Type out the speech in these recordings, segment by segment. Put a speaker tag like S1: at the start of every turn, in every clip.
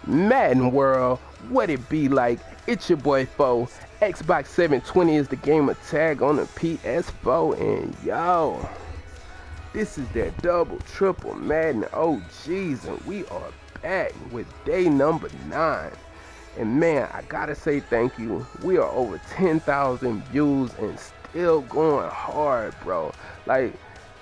S1: Madden World, what it be like? It's your boy Foe. Xbox 720 is the game of tag on the PS4, and yo, this is that double, triple Madden OGs, and we are back with day number 9. And man, I gotta say thank you. We are over 10,000 views and still going hard, bro. Like,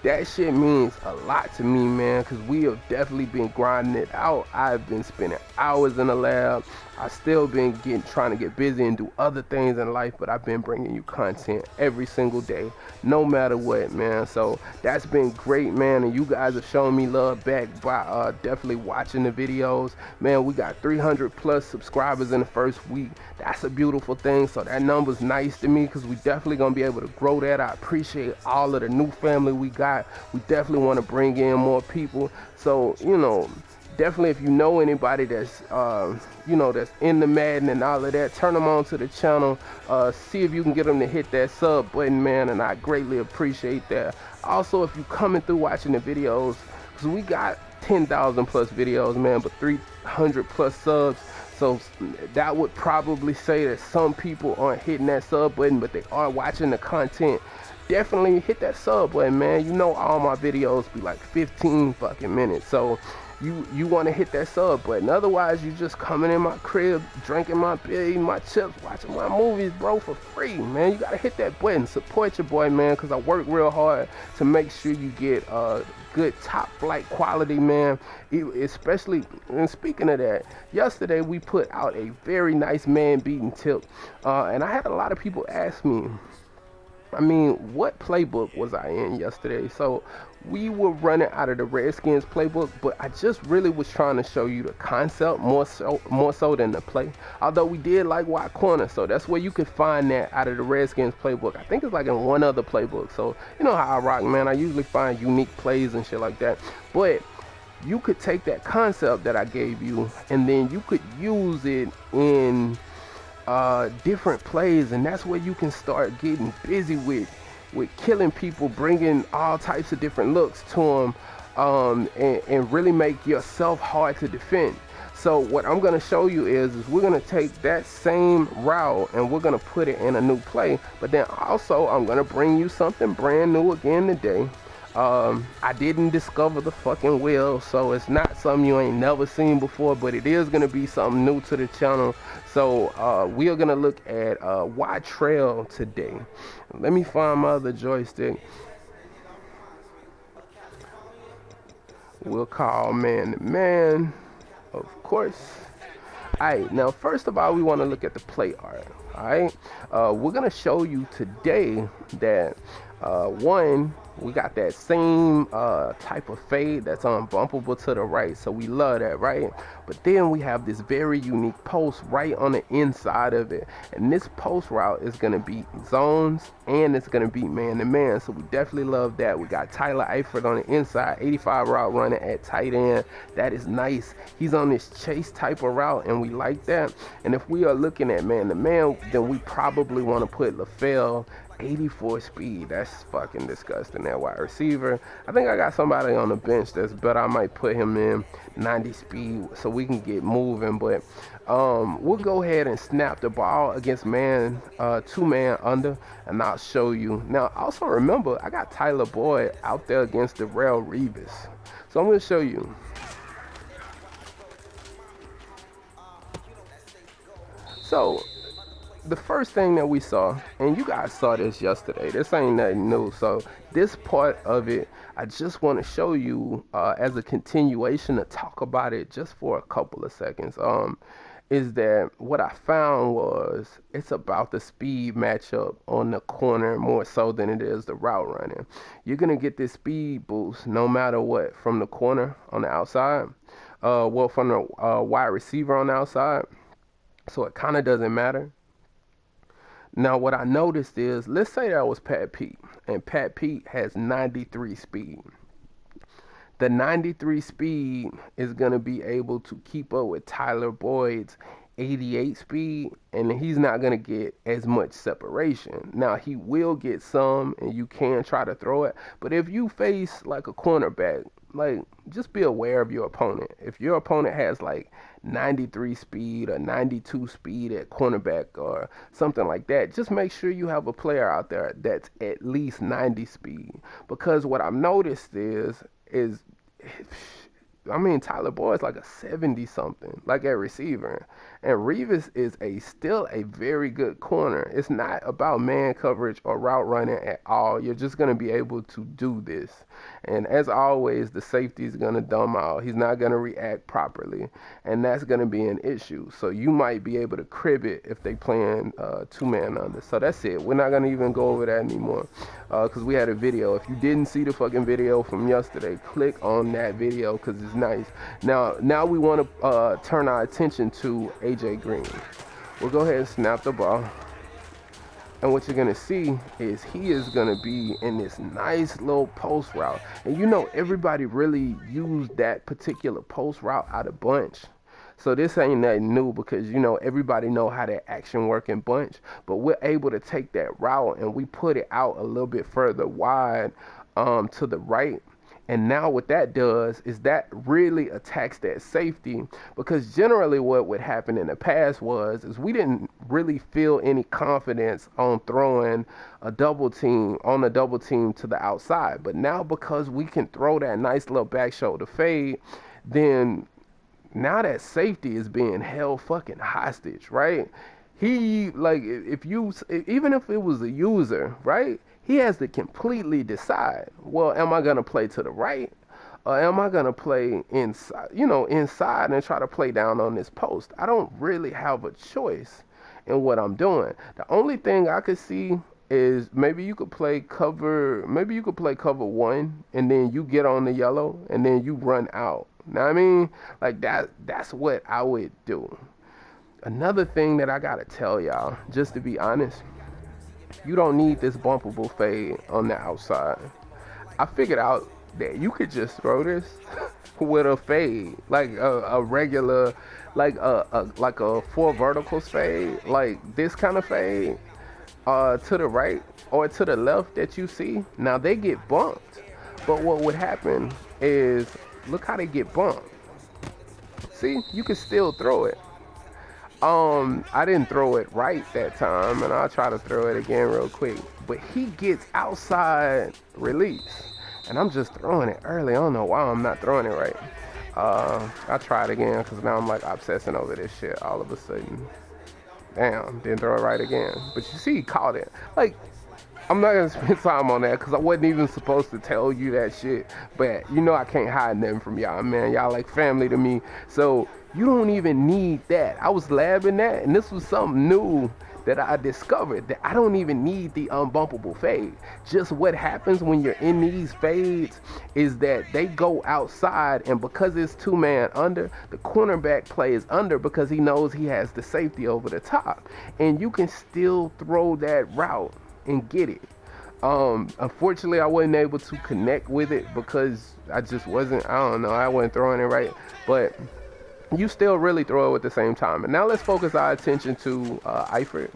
S1: that shit means a lot to me, man, because we have definitely been grinding it out. I've been spending hours in the lab. I still been trying to get busy and do other things in life, but I've been bringing you content every single day, no matter what, man. So that's been great, man, and you guys have shown me love back by definitely watching the videos. Man, we got 300 plus subscribers in the first week. That's a beautiful thing. So that number's nice to me because we definitely gonna be able to grow that. I appreciate all of the new family we got. We definitely want to bring in more people. So, definitely if you know anybody that's that's in the Madden and all of that, turn them on to the channel. See if you can get them to hit that sub button, man, and I greatly appreciate that. Also, if you coming through watching the videos, because we got 10,000 plus videos, man, but 300 plus subs, so that would probably say that some people aren't hitting that sub button, but they are watching the content. Definitely hit that sub button, man. You know all my videos be like 15 fucking minutes, so you want to hit that sub button. Otherwise, you just coming in my crib, drinking my beer, eating my chips, watching my movies, bro, for free, man. You gotta hit that button. Support your boy, man, because I work real hard to make sure you get good top flight quality, man. Especially, and speaking of that, yesterday we put out a very nice man beating tip, and I had a lot of people ask me, what playbook was I in yesterday? So we were running out of the Redskins playbook, but I just really was trying to show you the concept more so than the play. Although we did like wide corner, so that's where you could find that out of the Redskins playbook. I think it's like in one other playbook. So you know how I rock, man. I usually find unique plays and shit like that. But you could take that concept that I gave you, and then you could use it in different plays, and that's where you can start getting busy with killing people, bringing all types of different looks to them, and really make yourself hard to defend. So what I'm going to show you is we're going to take that same route and we're going to put it in a new play, but then also I'm going to bring you something brand new again today. I didn't discover the fucking wheel, so it's not something you ain't never seen before, but it is gonna be something new to the channel. So we are gonna look at wide trail today. Let me find my other joystick. We'll call man to man, of course. Alright, now first of all, we want to look at the play art. Alright, we're gonna show you today that one, we got that same type of fade that's unbumpable to the right, so we love that, right? But then we have this very unique post right on the inside of it, and this post route is going to beat zones and it's going to beat man to man, so we definitely love that. We got Tyler Eifert on the inside, 85 route running at tight end. That is nice. He's on this chase type of route, and we like that. And if we are looking at man to man, then we probably want to put LaFell 84 speed. That's fucking disgusting. That wide receiver, I think I got somebody on the bench that's better. I might put him in 90 speed so we can get moving. But we'll go ahead and snap the ball against man, 2-man under, and I'll show you. Now also remember, I got Tyler Boyd out there against Darrell Revis, so I'm going to show you. So the first thing that we saw, and you guys saw this yesterday, this ain't nothing new, so this part of it I just want to show you as a continuation to talk about it just for a couple of seconds. Is that what I found was it's about the speed matchup on the corner more so than it is the route running. You're gonna get this speed boost no matter what from the corner on the outside, from the wide receiver on the outside, so it kind of doesn't matter. Now, what I noticed is, let's say that was Pat Pete, and Pat Pete has 93 speed. The 93 speed is going to be able to keep up with Tyler Boyd's 88 speed, and he's not going to get as much separation. Now, he will get some, and you can try to throw it, but if you face like a cornerback, like, just be aware of your opponent. If your opponent has like 93 speed or 92 speed at cornerback or something like that, just make sure you have a player out there that's at least 90 speed. Because what I've noticed is I mean, Tyler Boyd's like a 70 something, like at receiver. And Revis is still a very good corner. It's not about man coverage or route running at all. You're just going to be able to do this. And as always, the safety is going to dumb out. He's not going to react properly. And that's going to be an issue. So you might be able to crib it if they playing two-man under. So that's it. We're not going to even go over that anymore because we had a video. If you didn't see the fucking video from yesterday, click on that video because it's nice. Now we want to turn our attention to AJ Green. We'll go ahead and snap the ball. And what you're going to see is he is going to be in this nice little post route. And you know, everybody really used that particular post route out of bunch. So this ain't nothing new because, you know, everybody know how that action work in bunch. But we're able to take that route and we put it out a little bit further wide to the right. And now what that does is that really attacks that safety, because generally what would happen in the past is we didn't really feel any confidence on throwing a double team to the outside. But now because we can throw that nice little back shoulder fade, then now that safety is being held fucking hostage, right? He, like, even if it was a user, right? He has to completely decide, well, am I going to play to the right or am I going to play inside, inside and try to play down on this post? I don't really have a choice in what I'm doing. The only thing I could see is maybe you could play cover one and then you get on the yellow and then you run out. Know what I mean? Like that's what I would do. Another thing that I got to tell y'all, just to be honest, you don't need this bumpable fade on the outside. I figured out that you could just throw this with a fade, like a regular, like a four verticals fade, like this kind of fade, to the right or to the left that you see. Now they get bumped, but what would happen is, look how they get bumped. See, you can still throw it. I didn't throw it right that time, and I'll try to throw it again real quick. But he gets outside release, and I'm just throwing it early. I don't know why I'm not throwing it right. I tried again because now I'm like obsessing over this shit all of a sudden. Damn, didn't throw it right again. But you see, he caught it. Like, I'm not gonna spend time on that because I wasn't even supposed to tell you that shit. But you know I can't hide nothing from y'all, man. Y'all like family to me. So you don't even need that. I was labbing that, and this was something new that I discovered, that I don't even need the unbumpable fade. Just what happens when you're in these fades is that they go outside, and because it's two-man under, the cornerback plays under because he knows he has the safety over the top. And you can still throw that route and get it. Unfortunately, I wasn't able to connect with it because I just wasn't, I don't know, I wasn't throwing it right. But you still really throw it at the same time. And now let's focus our attention to Eifert.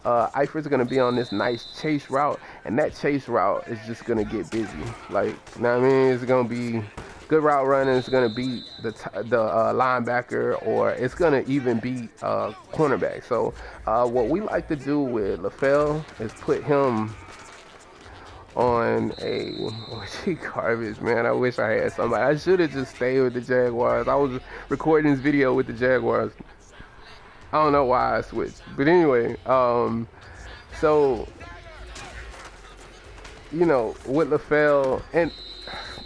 S1: Eifert's going to be on this nice chase route, and that chase route is just going to get busy. Like, you know what I mean? It's going to be good route running. It's going to beat the linebacker, or it's going to even beat cornerback. So what we like to do with LaFell is put him on garbage, man. I wish I had somebody. I should have just stayed with the Jaguars. I was recording this video with the Jaguars. I don't know why I switched, but anyway, so you know, with LaFell, and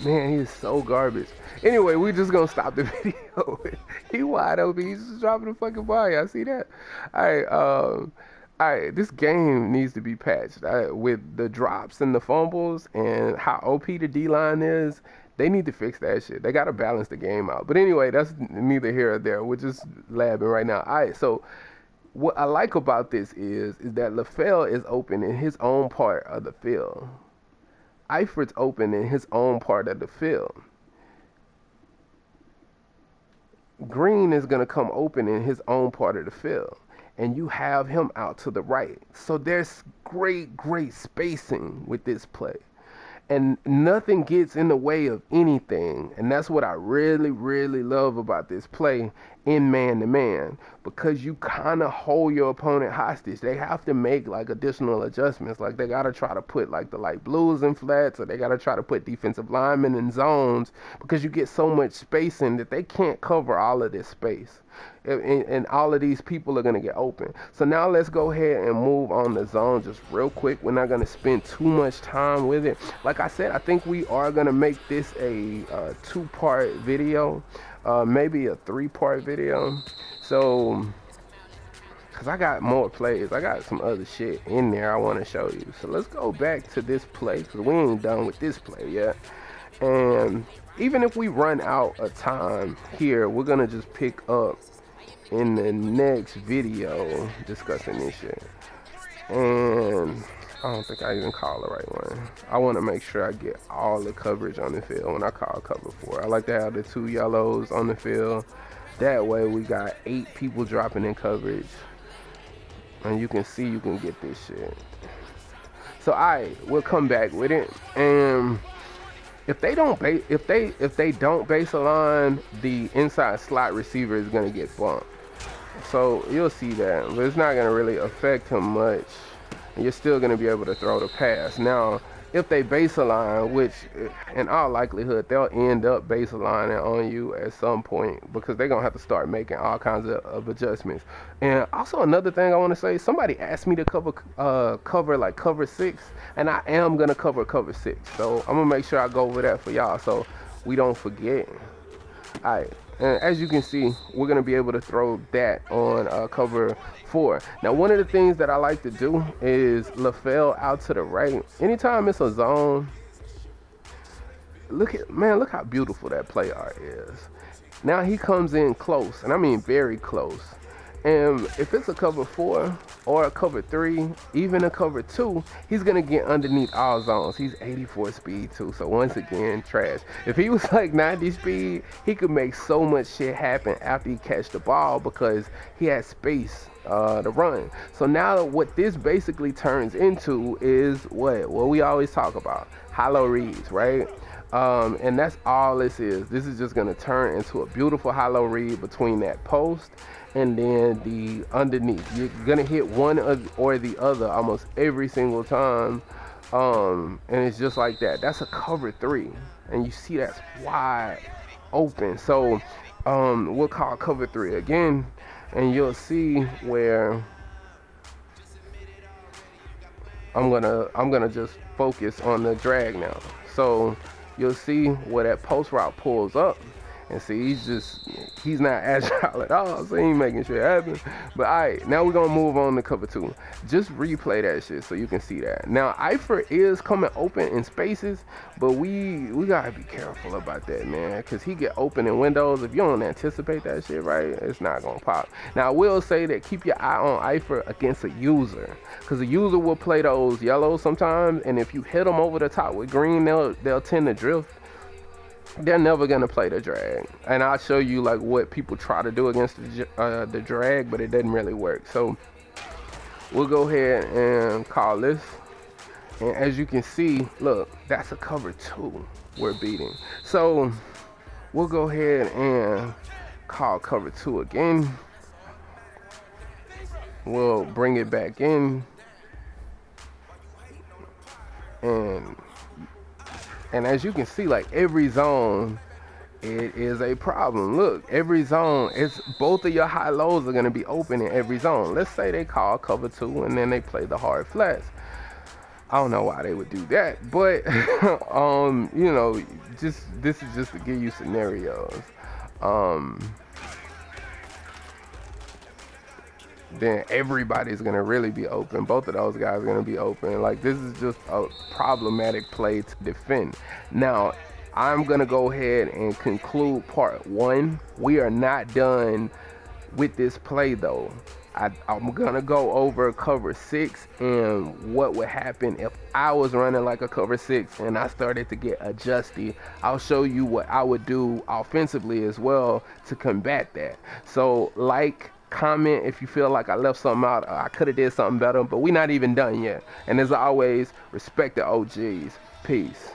S1: man, he's so garbage. Anyway, we just gonna stop the video. He wide open. He's just dropping the fucking ball. Y'all see that? Alright, this game needs to be patched. With the drops and the fumbles and how OP the D-line is, they need to fix that shit. They got to balance the game out. But anyway, that's neither here or there. We're just labbing right now. Alright, so what I like about this is that LaFell is open in his own part of the field. Eifert's open in his own part of the field. Green is going to come open in his own part of the field. And you have him out to the right. So there's great spacing with this play. and nothing gets in the way of anything. And that's what I really, really love about this play in man-to-man, because you kind of hold your opponent hostage. They have to make like additional adjustments. Like they got to try to put like the light blues in flats, or they got to try to put defensive linemen in zones, because you get so much spacing that they can't cover all of this space. And all of these people are going to get open. So now let's go ahead and move on the zone just real quick. We're not going to spend too much time with it. Like I said, I think we are going to make this a two-part video, maybe a three-part video. So, because I got more plays. I got some other shit in there I want to show you. So let's go back to this play, because we ain't done with this play yet. And even if we run out of time here, we're going to just pick up in the next video discussing this shit. And I don't think I even call the right one. I want to make sure I get all the coverage on the field when I call cover 4. I like to have the 2 yellows on the field. That way we got 8 people dropping in coverage. And you can see, you can get this shit. So we'll come back with it. And if they don't base align, the inside slot receiver is gonna get bumped. So you'll see that, but it's not gonna really affect him much. And you're still gonna be able to throw the pass. Now, if they base align, which in all likelihood they'll end up base aligning on you at some point, because they're gonna have to start making all kinds of adjustments. And also another thing I want to say, somebody asked me to cover 6, and I am gonna cover 6. So I'm gonna make sure I go over that for y'all so we don't forget. Alright, and as you can see, we're gonna be able to throw that on cover 4. Now, one of the things that I like to do is LaFell out to the right. Anytime it's a zone, look how beautiful that play art is. Now he comes in close, and I mean very close. And if it's a cover 4 or a cover 3, even a cover 2, he's gonna get underneath all zones. He's 84 speed too, so once again, trash. If he was like 90 speed, he could make so much shit happen after he catch the ball, because he has space to run. So now what this basically turns into is what we always talk about, hollow reads, right? And that's all this is. This is just gonna turn into a beautiful hollow read between that post and then the underneath. You're gonna hit one or the other almost every single time, and it's just like that. That's a cover 3, and you see that's wide open. So we'll call cover 3 again, and you'll see where I'm gonna just focus on the drag now. So you'll see where that post route pulls up, and see he's not agile at all, so he ain't making shit happen. But alright, now we're gonna move on to cover 2. Just replay that shit so you can see that. Now Eifert is coming open in spaces, but we gotta be careful about that, man, because he get open in windows. If you don't anticipate that shit right, it's not gonna pop. Now I will say that keep your eye on Eifert against a user, because a user will play those yellows sometimes, and if you hit them over the top with green, they'll tend to drift. They're never gonna play the drag, and I'll show you like what people try to do against the drag, but it doesn't really work. So we'll go ahead and call this, and as you can see, look, that's a cover 2 we're beating. So we'll go ahead and call cover 2 again. We'll bring it back in, and as you can see, like every zone, it is a problem. Look, every zone, it's both of your high lows are going to be open in every zone. Let's say they call cover 2 and then they play the hard flats. I don't know why they would do that, but you know, this is just to give you scenarios. Then everybody's gonna really be open. Both of those guys are gonna be open. Like, this is just a problematic play to defend. Now, I'm gonna go ahead and conclude part 1. We are not done with this play though. I'm gonna go over cover 6 and what would happen if I was running like a cover 6 and I started to get adjusted. I'll show you what I would do offensively as well to combat that. So comment if you feel like I left something out, or I could have did something better, but we're not even done yet. And as always, respect the OGs. Peace.